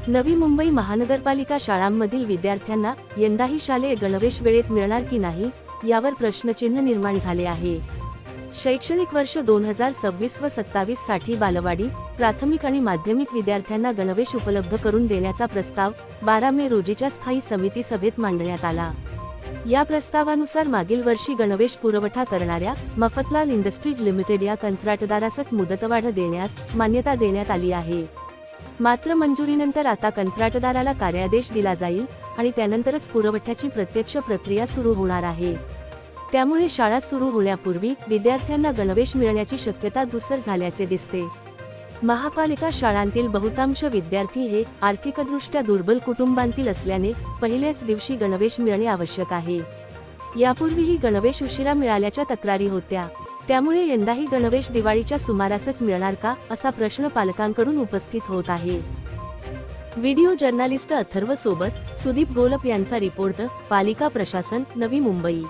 नवी मुंबई महानगरपालिका शाळांमधील विद्यार्थ्यांना यंदाही शालेय गणवेश वेळेत मिळणार की नाही यावर प्रश्नचिन्ह निर्माण झाले आहे। शैक्षणिक वर्ष 2026 व 27 साठी बालवाडी, प्राथमिक आणि माध्यमिक विद्यार्थ्यांना गणवेश उपलब्ध करून देण्याचा प्रस्ताव 12 मे रोजीच्या स्थायी समिती सभेत मांडण्यात आला। या प्रस्तावानुसार मागील वर्षी गणवेश पुरवठा करणाऱ्या मफतलाल इंडस्ट्रीज लिमिटेड या कंत्राटदारासच मुदतवाढ देण्यास मान्यता देण्यात आली आहे। मात्र मंजुरीनंतर आता कंत्राटदाराला कार्यादेश दिला जाईल आणि त्यानंतरच पुरवठ्याची प्रत्यक्ष प्रक्रिया सुरू होणार आहे। त्यामुळे शाळा सुरू होण्यापूर्वी विद्यार्थ्यांना गणवेश मिळण्याची शक्यता धूसर झाल्याचे दिसते। महापालिका शाळांतील बहुतांश विद्यार्थी हे आर्थिकदृष्ट्या दुर्बल कुटुंबांतील असल्याने पहिल्याच दिवशी गणवेश मिळणे आवश्यक आहे। यापूर्वीही गणवेश उशिरा मिळाल्याच्या तक्रारी होत्या, त्यामुळे यंदाही गणवेश दिवाळीच्या सुमारासच मिळणार का असा प्रश्न पालकांकडून उपस्थित होत आहे। व्हिडिओ जर्नलिस्ट अथर्व सोबत सुदीप गोलप यांचा रिपोर्ट, पालिका प्रशासन, नवी मुंबई।